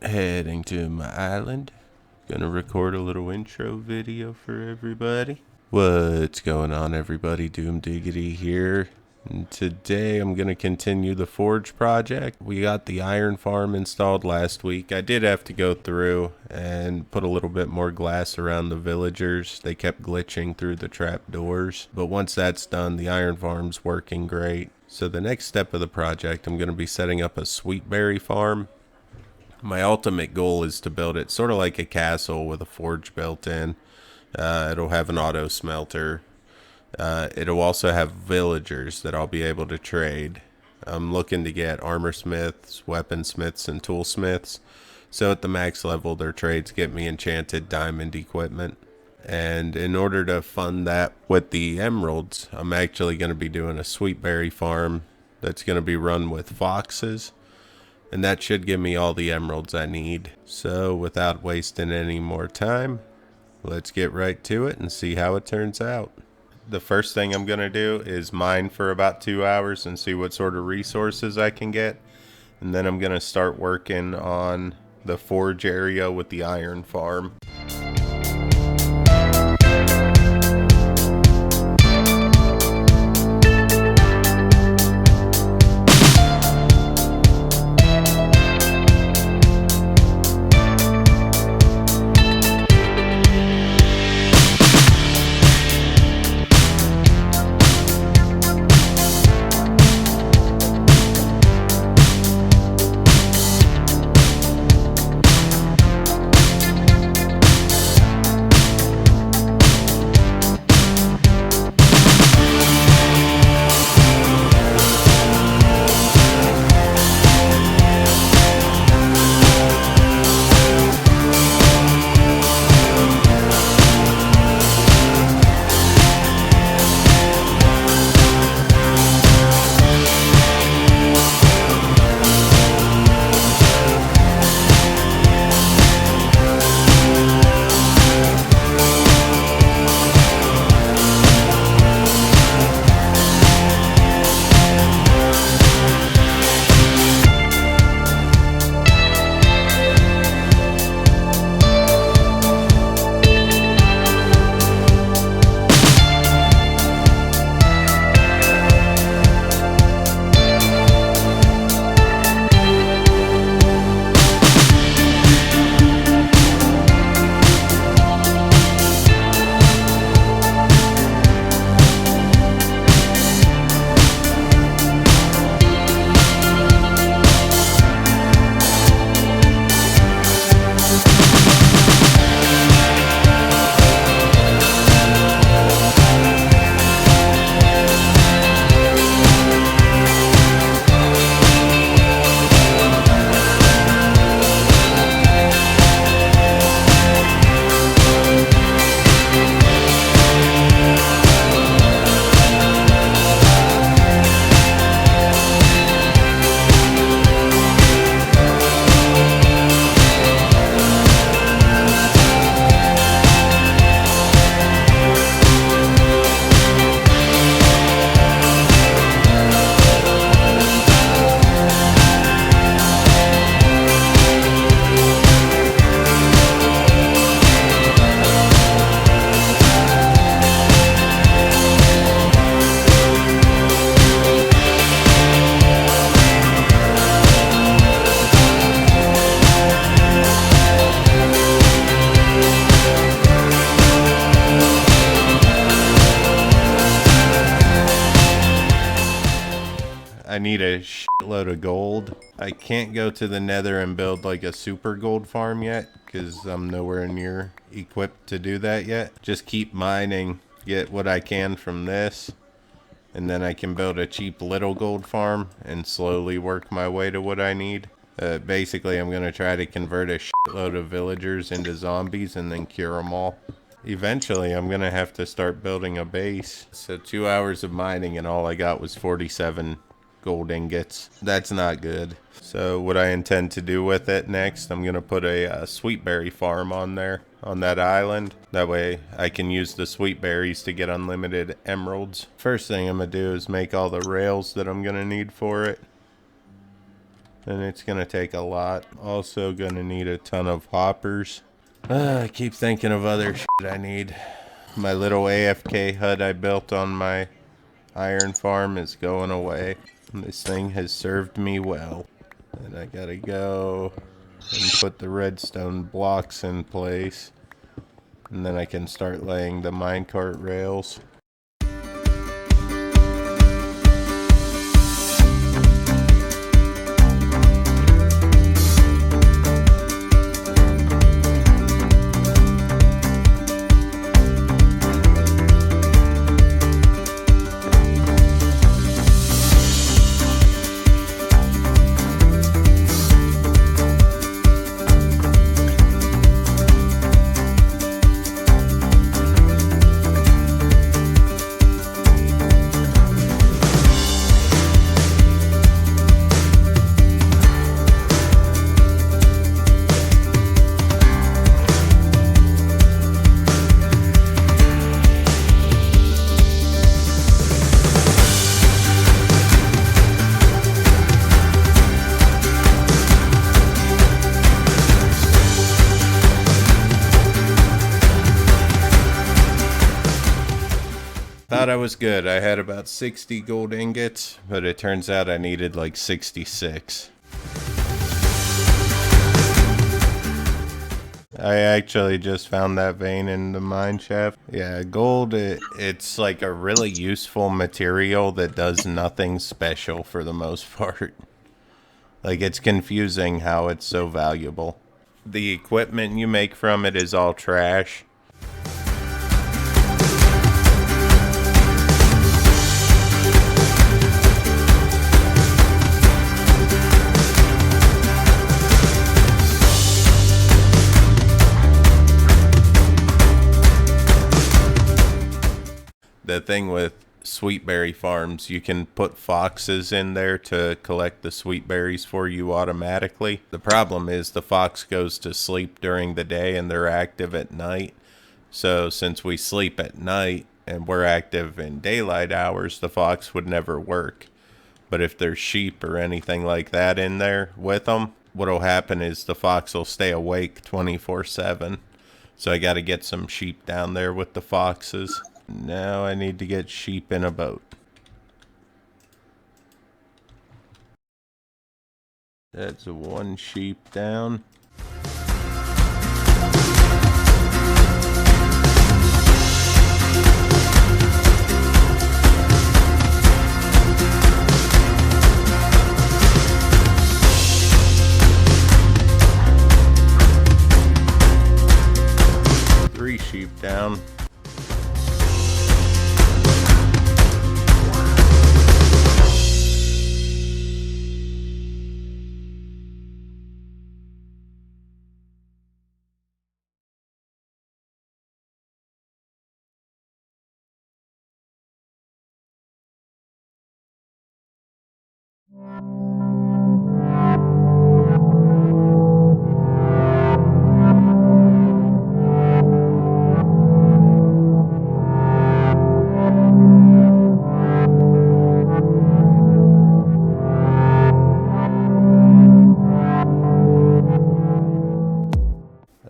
Heading to my island. Gonna record a little intro video for everybody. What's going on, everybody? Diggity here. And today I'm gonna continue the forge project. We got the iron farm installed last week. I did have to go through and put a little bit more glass around the villagers. They kept glitching through the trap doors. But once that's done, the iron farm's working great. So the next step of the project, I'm gonna be setting up a sweet berry farm. My ultimate goal is to build it sort of like a castle with a forge built in. It'll have an auto smelter. It'll also have villagers that I'll be able to trade. I'm looking to get armor smiths, weaponsmiths, and toolsmiths. So at the max level, their trades get me enchanted diamond equipment. And in order to fund that with the emeralds, I'm actually going to be doing a sweet berry farm that's going to be run with foxes. And that should give me all the emeralds I need. So without wasting any more time, let's get right to it and see how it turns out. The first thing I'm going to do is mine for about 2 hours and see what sort of resources I can get. And then I'm going to start working on the forge area with the iron farm. I need a shitload of gold. I can't go to the nether and build like a super gold farm yet because I'm nowhere near equipped to do that yet. Just keep mining, get what I can from this, and then I can build a cheap little gold farm and slowly work my way to what I need. Basically, I'm going to try to convert a shitload of villagers into zombies and then cure them all. Eventually, I'm going to have to start building a base. So 2 hours of mining and all I got was 47 gold ingots. That's not good. So what I intend to do with it next, I'm gonna put a sweet berry farm on there on that island. That way I can use the sweet berries to get unlimited emeralds. First thing I'm gonna do is make all the rails that I'm gonna need for it. and it's gonna take a lot. Also gonna need a ton of hoppers. I keep thinking of other shit I need. My little AFK hut I built on my iron farm is going away. This thing has served me well. And I gotta go and put the redstone blocks in place. And then I can start laying the minecart rails. Thought I was good. I had about 60 gold ingots, but it turns out I needed like 66. I actually just found that vein in the mine shaft. Yeah, gold, it's like a really useful material that does nothing special for the most part. Like, it's confusing how it's so valuable. The equipment you make from it is all trash. The thing with sweetberry farms, you can put foxes in there to collect the sweet berries for you automatically. The problem is the fox goes to sleep during the day and they're active at night. So since we sleep at night and we're active in daylight hours, the fox would never work. But if there's sheep or anything like that in there with them, what'll happen is the fox will stay awake 24/7. So I got to get some sheep down there with the foxes. Now I need to get sheep in a boat. That's one sheep down. Three sheep down.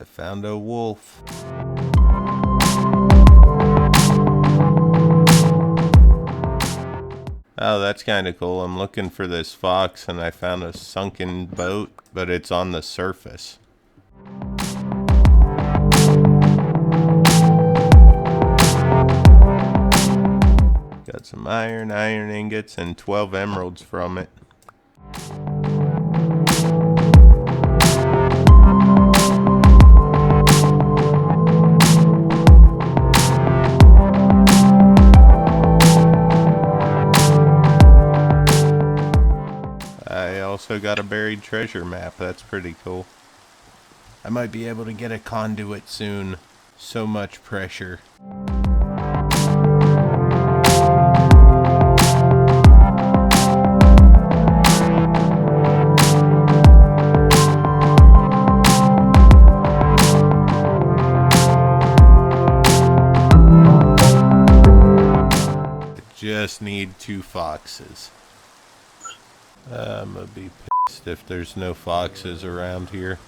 I found a wolf. Oh, that's kind of cool. I'm looking for this fox and I found a sunken boat, but it's on the surface. Got some iron ingots, and 12 emeralds from it. I also got a buried treasure map. That's pretty cool. I might be able to get a conduit soon. So much pressure. Just need 2 foxes. I'm gonna be pissed if there's no foxes around here.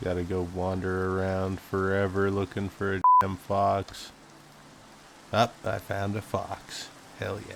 Gotta go wander around forever looking for a damn fox. Oh, I found a fox. Hell yeah.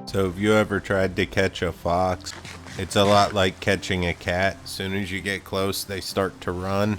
So have you ever tried to catch a fox? It's a lot like catching a cat. As soon as you get close, they start to run.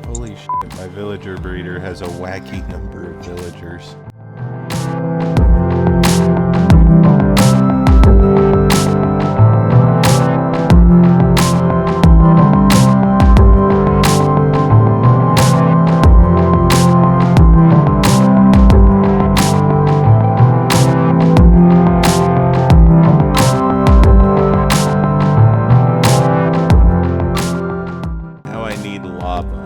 Holy shit, my villager breeder has a wacky number of villagers. Now I need lava.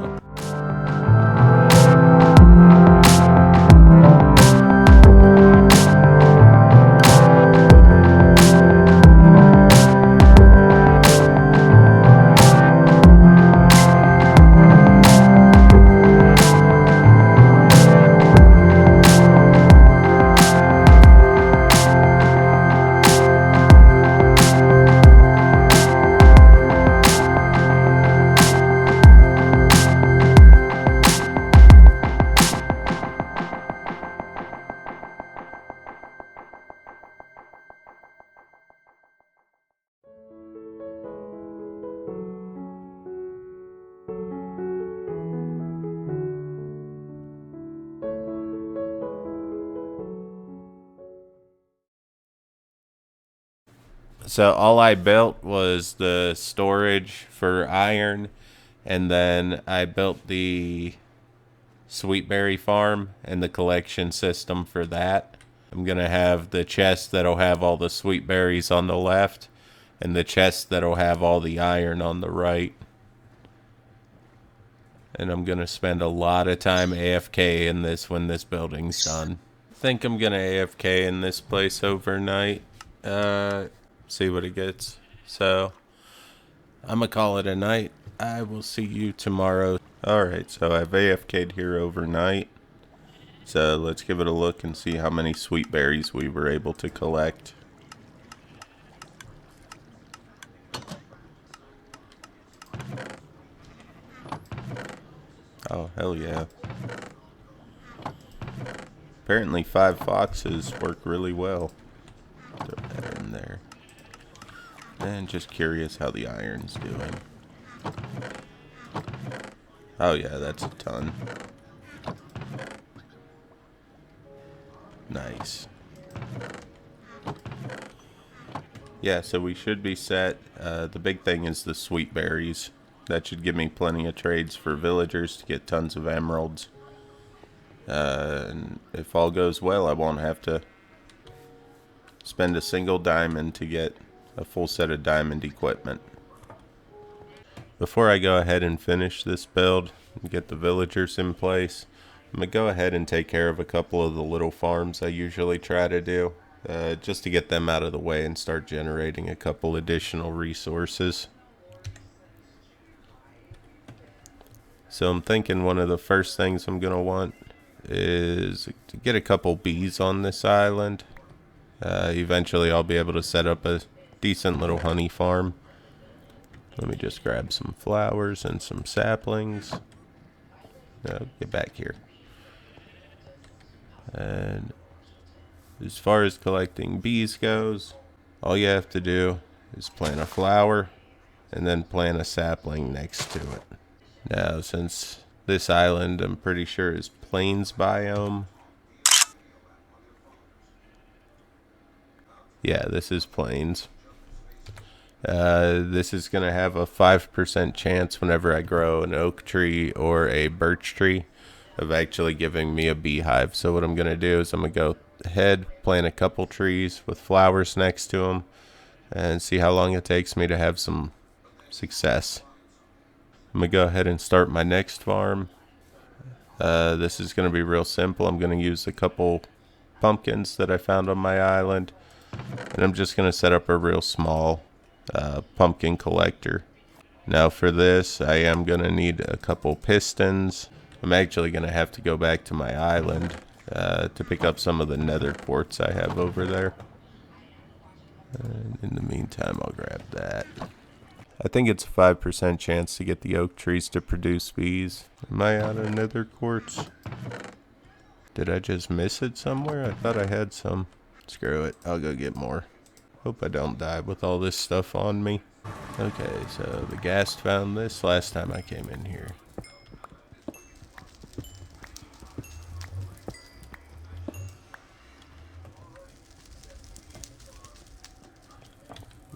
So all I built was the storage for iron, and then I built the sweetberry farm and the collection system for that. I'm gonna have the chest that'll have all the sweet berries on the left, and the chest that'll have all the iron on the right. And I'm gonna spend a lot of time AFK in this when this building's done. I think I'm gonna AFK in this place overnight. See what it gets. So I'm gonna call it a night. I will see you tomorrow. Alright, so I've AFK'd here overnight. So let's give it a look and see how many sweet berries we were able to collect. Oh, hell yeah. Apparently 5 foxes work really well. Throw that in there. And just curious how the iron's doing. Oh yeah, that's a ton. Nice. Yeah, so we should be set. The big thing is the sweet berries. That should give me plenty of trades for villagers to get tons of emeralds. And if all goes well, I won't have to spend a single diamond to get a full set of diamond equipment. Before I go ahead and finish this build and get the villagers in place, I'm going to go ahead and take care of a couple of the little farms I usually try to do, just to get them out of the way and start generating a couple additional resources. So I'm thinking one of the first things I'm going to want is to get a couple bees on this island. Eventually I'll be able to set up a decent little honey farm. Let me just grab some flowers and some saplings. No, get back here. And As far as collecting bees goes, all you have to do is plant a flower and then plant a sapling next to it. Now, since this island I'm pretty sure is plains biome. Yeah, this is plains. This is going to have a 5% chance whenever I grow an oak tree or a birch tree of actually giving me a beehive. So what I'm going to do is I'm going to go ahead, plant a couple trees with flowers next to them, and see how long it takes me to have some success. I'm going to go ahead and start my next farm. This is going to be real simple. I'm going to use a couple pumpkins that I found on my island, and I'm just going to set up a real small pumpkin collector. Now for this, I am going to need a couple pistons. I'm actually going to have to go back to my island to pick up some of the nether quartz I have over there. And in the meantime, I'll grab that. I think it's a 5% chance to get the oak trees to produce bees. Am I out of nether quartz? Did I just miss it somewhere? I thought I had some. Screw it, I'll go get more. Hope I don't die with all this stuff on me. Okay, so the ghast found this last time I came in here.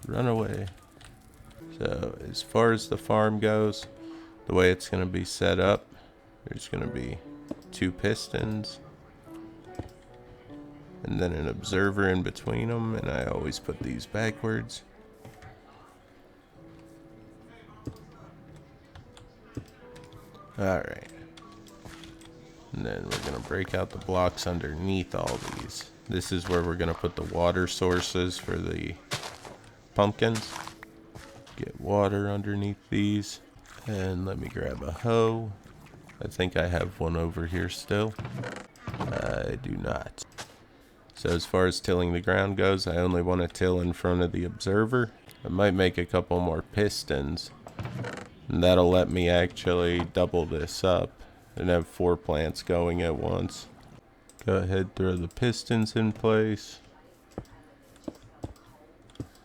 Run away. So as far as the farm goes, the way it's going to be set up, there's going to be 2 pistons and then an observer in between them, and I always put these backwards. Alright. And then we're going to break out the blocks underneath all these. This is where we're going to put the water sources for the pumpkins. Get water underneath these. And let me grab a hoe. I think I have one over here still. I do not. So as far as tilling the ground goes, I only want to till in front of the observer. I might make a couple more pistons, and that'll let me actually double this up and have 4 plants going at once. Go ahead, throw the pistons in place.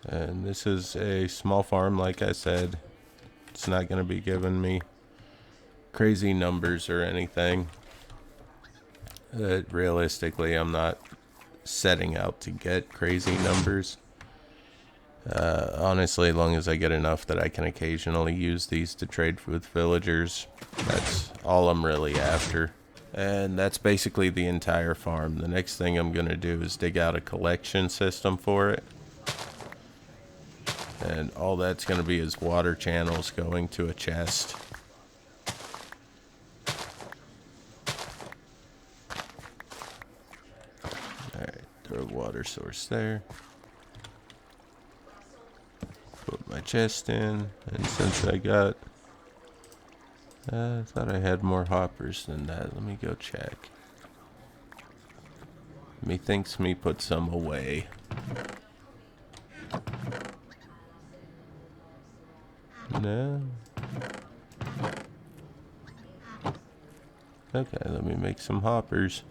And this is a small farm, like I said. It's not going to be giving me crazy numbers or anything. Realistically, I'm not setting out to get crazy numbers. Honestly, as long as I get enough that I can occasionally use these to trade with villagers, that's all I'm really after. And that's basically the entire farm. The next thing I'm going to do is dig out a collection system for it. And all that's going to be is water channels going to a chest. Alright, throw a water source there. Put my chest in, and since I got... I thought I had more hoppers than that. Let me go check. Methinks me put some away. No. Okay, let me make some hoppers.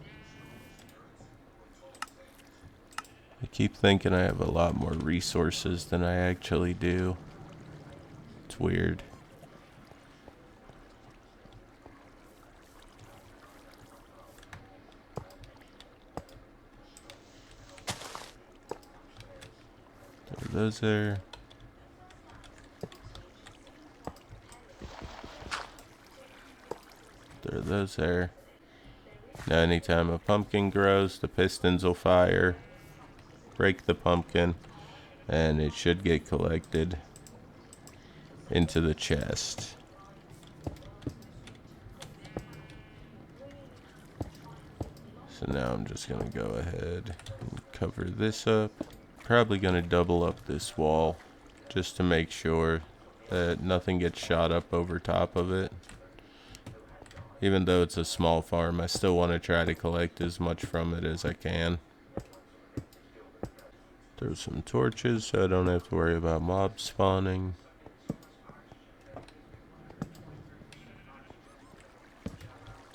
I keep thinking I have a lot more resources than I actually do. It's weird. Throw those there. Throw those there. Now anytime a pumpkin grows, the pistons will fire, break the pumpkin, and it should get collected into the chest. So now I'm just going to go ahead and cover this up. Probably going to double up this wall just to make sure that nothing gets shot up over top of it. Even though it's a small farm, I still want to try to collect as much from it as I can. Throw some torches so I don't have to worry about mobs spawning.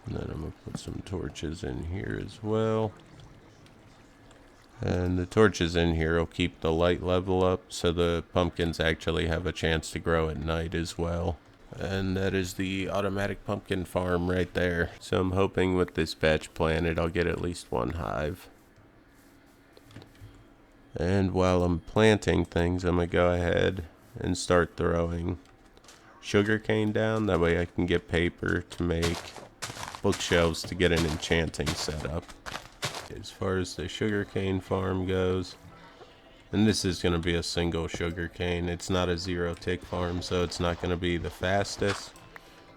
And then I'm going to put some torches in here as well. And the torches in here will keep the light level up so the pumpkins actually have a chance to grow at night as well. And that is the automatic pumpkin farm right there. So I'm hoping with this batch planted I'll get at least one hive. And while I'm planting things, I'm going to go ahead and start throwing sugarcane down. That way I can get paper to make bookshelves to get an enchanting setup. As far as the sugarcane farm goes, and this is going to be a single sugarcane. It's not a zero tick farm, so it's not going to be the fastest.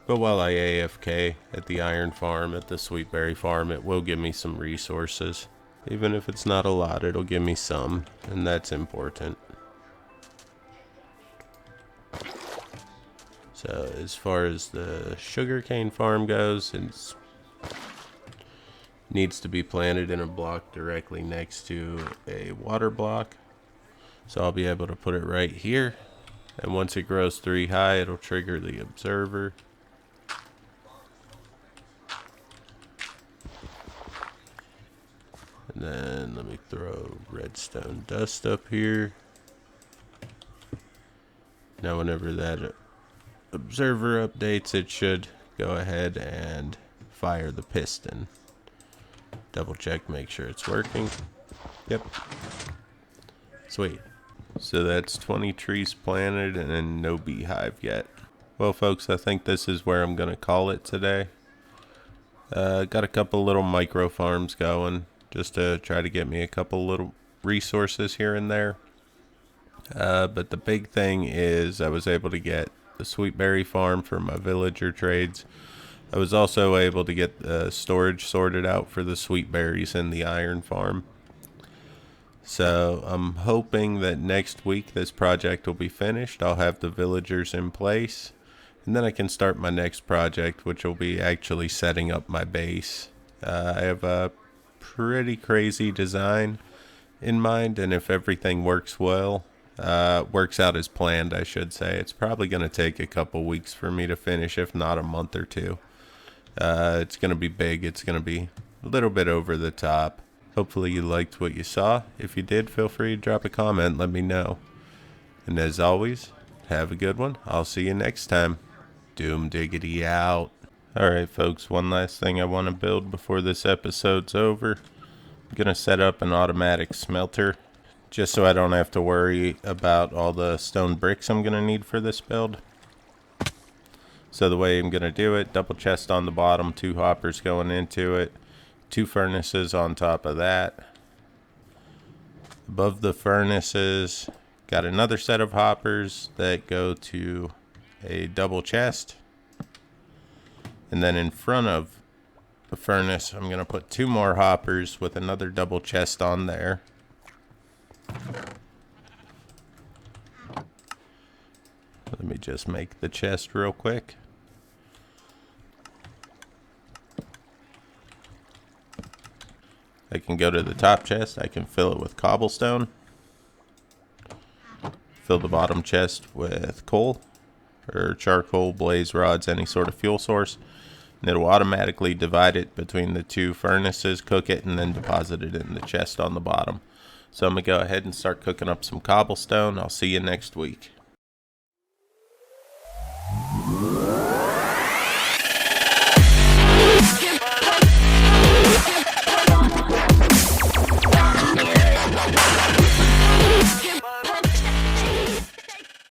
But while I AFK at the iron farm, at the sweetberry farm, it will give me some resources. Even if it's not a lot, it'll give me some, and that's important. So as far as the sugarcane farm goes, it needs to be planted in a block directly next to a water block. So I'll be able to put it right here. And once it grows 3 high, it'll trigger the observer. And then let me throw redstone dust up here. Now whenever that observer updates, it should go ahead and fire the piston. Double check, make sure it's working. Yep. Sweet. So that's 20 trees planted and then no beehive yet. Well folks, I think this is where I'm going to call it today. Got a couple little micro farms going just to try to get me a couple little resources here and there. But the big thing is I was able to get the sweetberry farm for my villager trades. I was also able to get the storage sorted out for the sweet berries in the iron farm. So I'm hoping that next week this project will be finished. I'll have the villagers in place, and then I can start my next project, which will be actually setting up my base. I have a pretty crazy design in mind, and if everything works well, works out as planned, I should say, it's probably going to take a couple weeks for me to finish, if not a month or two. It's going to be big. It's going to be a little bit over the top. Hopefully you liked what you saw. If you did, feel free to drop a comment. Let me know. And as always, have a good one. I'll see you next time. Doom Diggity out. Alright folks, one last thing I want to build before this episode's over. I'm going to set up an automatic smelter, just so I don't have to worry about all the stone bricks I'm going to need for this build. So the way I'm going to do it, double chest on the bottom, 2 hoppers going into it, 2 furnaces on top of that. Above the furnaces, got another set of hoppers that go to a double chest. And then in front of the furnace, I'm going to put 2 more hoppers with another double chest on there. Let me just make the chest real quick. I can go to the top chest, I can fill it with cobblestone. Fill the bottom chest with coal or charcoal, blaze rods, any sort of fuel source. And it will automatically divide it between the 2 furnaces, cook it, and then deposit it in the chest on the bottom. So I'm going to go ahead and start cooking up some cobblestone. I'll see you next week.